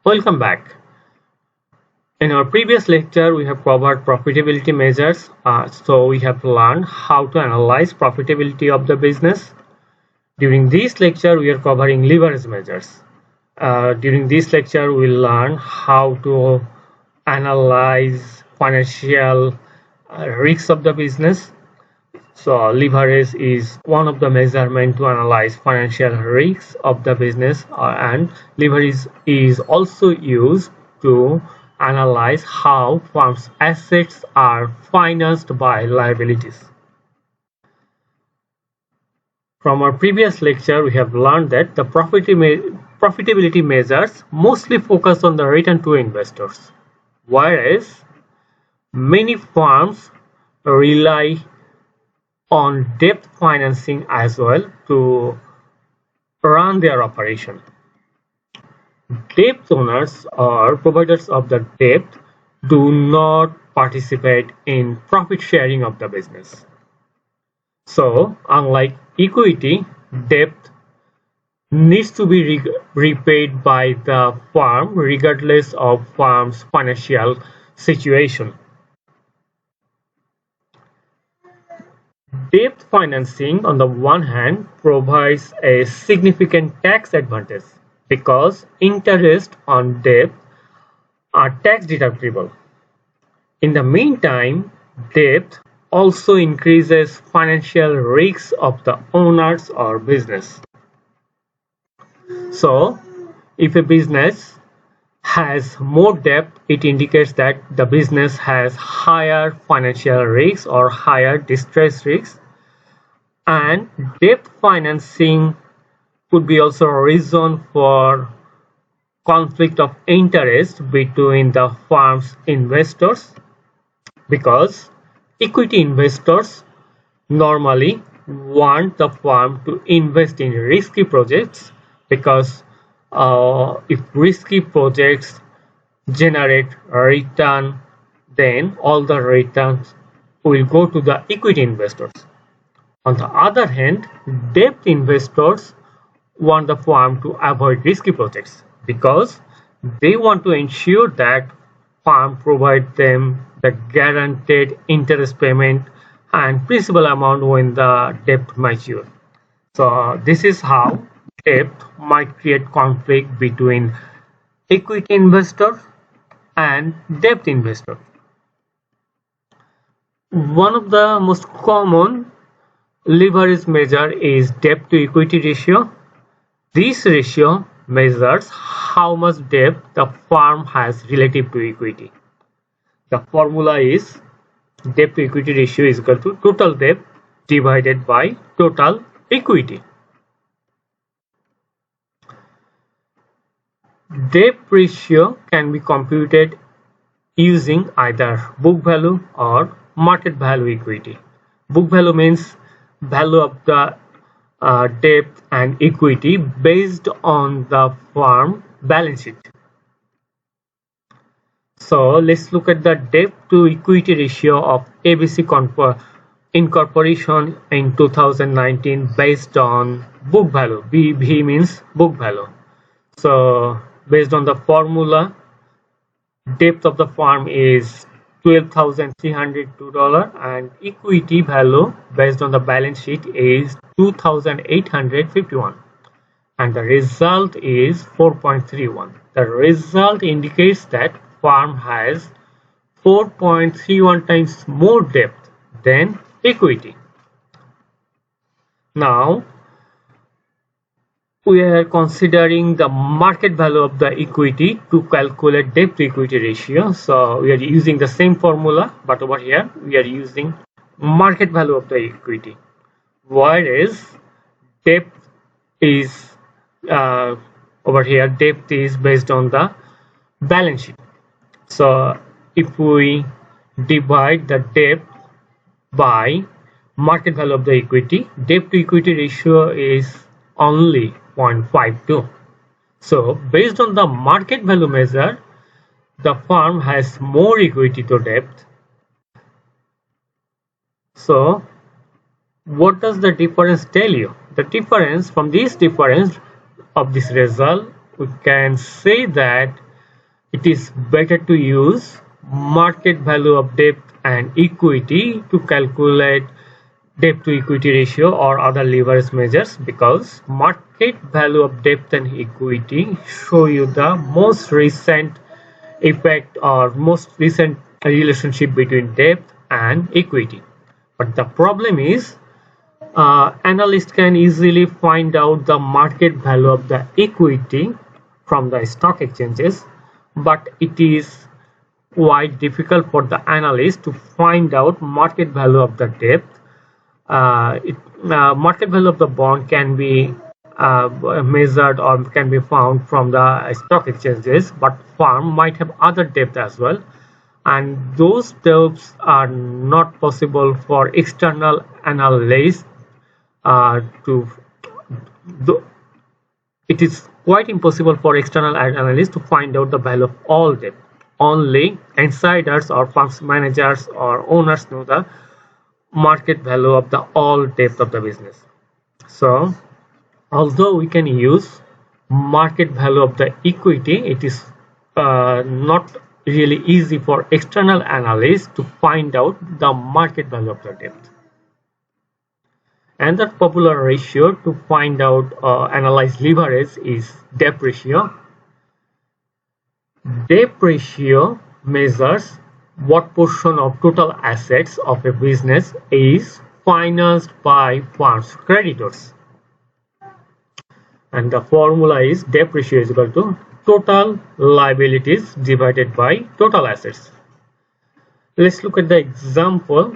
Welcome back. In our previous lecture, we have covered profitability measures. So we have learned how to analyze profitability of the business. During this lecture, we are covering leverage measures. During this lecture, we will learn how to analyze financial risks of the business. So leverage is one of the measurement to analyze financial risks of the business, and leverage is also used to analyze how firms' assets are financed by liabilities. From our previous lecture, we have learned that the profitability measures mostly focus on the return to investors, whereas many firms rely on debt financing as well to run their operation. Debt owners or providers of the debt do not participate in profit sharing of the business. So, unlike equity, debt needs to be repaid by the firm regardless of firm's financial situation. Debt financing, on the one hand, provides a significant tax advantage because interest on debt are tax deductible. In the meantime, debt also increases financial risks of the owners or business. So, if a business has more debt, it indicates that the business has higher financial risks or higher distress risks, and debt financing could be also a reason for conflict of interest between the firm's investors, because equity investors normally want the firm to invest in risky projects, because if risky projects generate a return, then all the returns will go to the equity investors. On the other hand, debt investors want the firm to avoid risky projects because they want to ensure that firm provide them the guaranteed interest payment and principal amount when the debt matures. So this is how debt might create conflict between equity investors and debt investors. One of the most common leverage measure is debt to equity ratio. This ratio measures how much debt the firm has relative to equity. The formula is debt to equity ratio is equal to total debt divided by total equity. Debt ratio can be computed using either book value or market value equity. Book value means value of the debt and equity based on the firm balance sheet. So let's look at the debt to equity ratio of ABC Incorporation in 2019 based on book value. BV means book value. So based on the formula, debt of the firm is $12,302 and equity value based on the balance sheet is 2,851, and the result is 4.31. The result indicates that firm has 4.31 times more debt than equity. Now we are considering the market value of the equity to calculate debt to equity ratio. So we are using the same formula, but over here we are using market value of the equity, whereas debt is over here debt is based on the balance sheet. So if we divide the debt by market value of the equity, debt to equity ratio is only 0.52. So based on the market value measure, the firm has more equity to debt. So what does the difference tell you? The difference, from this difference of this result, we can say that it is better to use market value of debt and equity to calculate debt to equity ratio or other leverage measures, because market value of debt and equity show you the most recent effect or most recent relationship between debt and equity. But the problem is, analysts can easily find out the market value of the equity from the stock exchanges, but it is quite difficult for the analyst to find out market value of the debt. Market value of the bond can be measured or can be found from the stock exchanges, but firm might have other debt as well, and those debts are not possible for external analysts to do. It is quite impossible for external analysts to find out the value of all debt. Only insiders or firms managers or owners know the market value of the all debt of the business. So although we can use market value of the equity, it is not really easy for external analysts to find out the market value of the debt. Another popular ratio to find out analyze leverage is debt ratio. Debt ratio measures what portion of total assets of a business is financed by firm's creditors. And the formula is debt ratio is equal to total liabilities divided by total assets. Let's look at the example.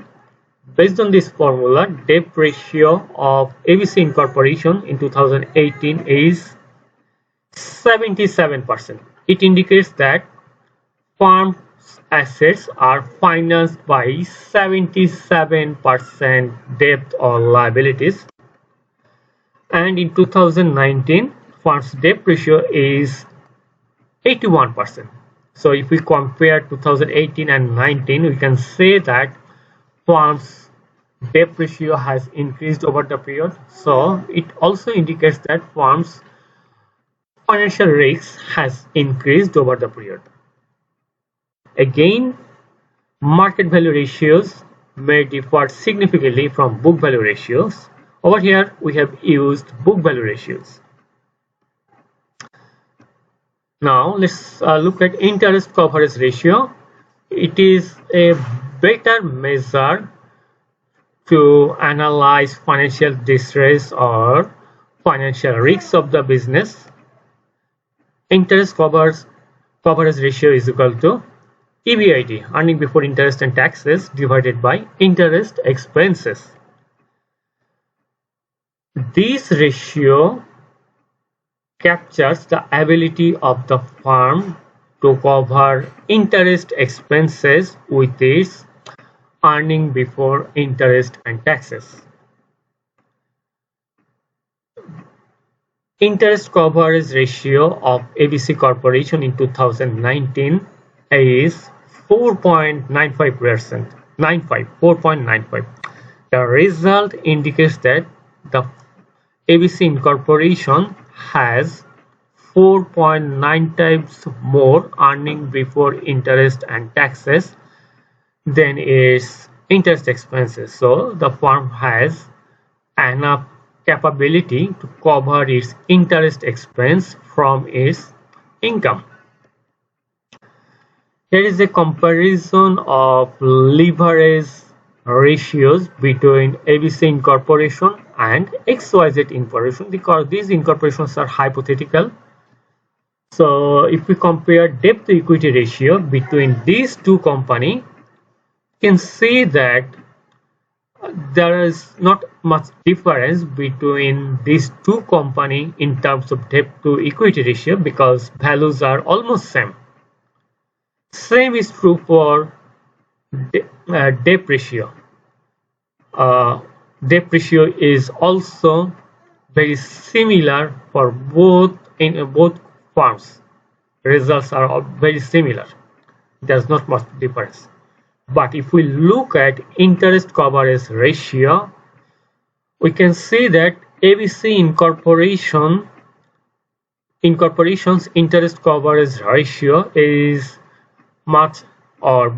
Based on this formula, debt ratio of ABC Incorporation in 2018 is 77%. It indicates that firm's assets are financed by 77% debt or liabilities. And in 2019, firm's debt ratio is 81%. So if we compare 2018 and 19, we can say that firm's debt ratio has increased over the period. So it also indicates that firm's financial risk has increased over the period. Again, market value ratios may differ significantly from book value ratios. Over here, we have used book value ratios. Now, let's look at interest coverage ratio. It is a better measure to analyze financial distress or financial risks of the business. Interest coverage ratio is equal to EBIT, earning before interest and taxes, divided by interest expenses. This ratio captures the ability of the firm to cover interest expenses with its earning before interest and taxes. Interest coverage ratio of ABC Corporation in 2019 is 4.95%. 4.95. The result indicates that the ABC Incorporation has 4.9 times more earning before interest and taxes than its interest expenses. So the firm has enough capability to cover its interest expense from its income. Here is a comparison of leverage ratios between ABC Incorporation and XYZ Incorporation, because these incorporations are hypothetical. So if we compare debt to equity ratio between these two companies, you can see that there is not much difference between these two companies in terms of debt to equity ratio, because values are almost same. Same is true for debt ratio. Debt ratio is also very similar for both firms. Results are very similar. There's not much difference. But if we look at interest coverage ratio, we can see that ABC Incorporation Incorporation's interest coverage ratio is much or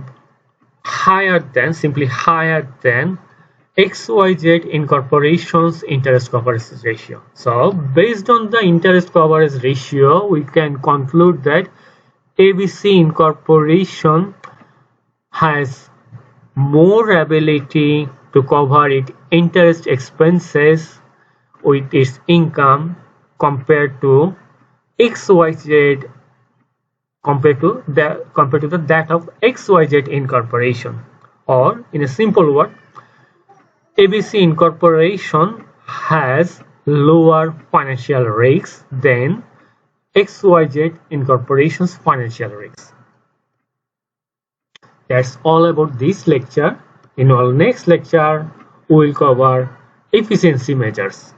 simply higher than XYZ Incorporation's interest coverage ratio. So based on the interest coverage ratio, we can conclude that ABC Incorporation has more ability to cover its interest expenses with its income compared to XYZ compared to that of XYZ Incorporation. Or in a simple word, ABC Incorporation has lower financial risks than XYZ Incorporation's financial risks. That's all about this lecture. In our next lecture, we will cover efficiency measures.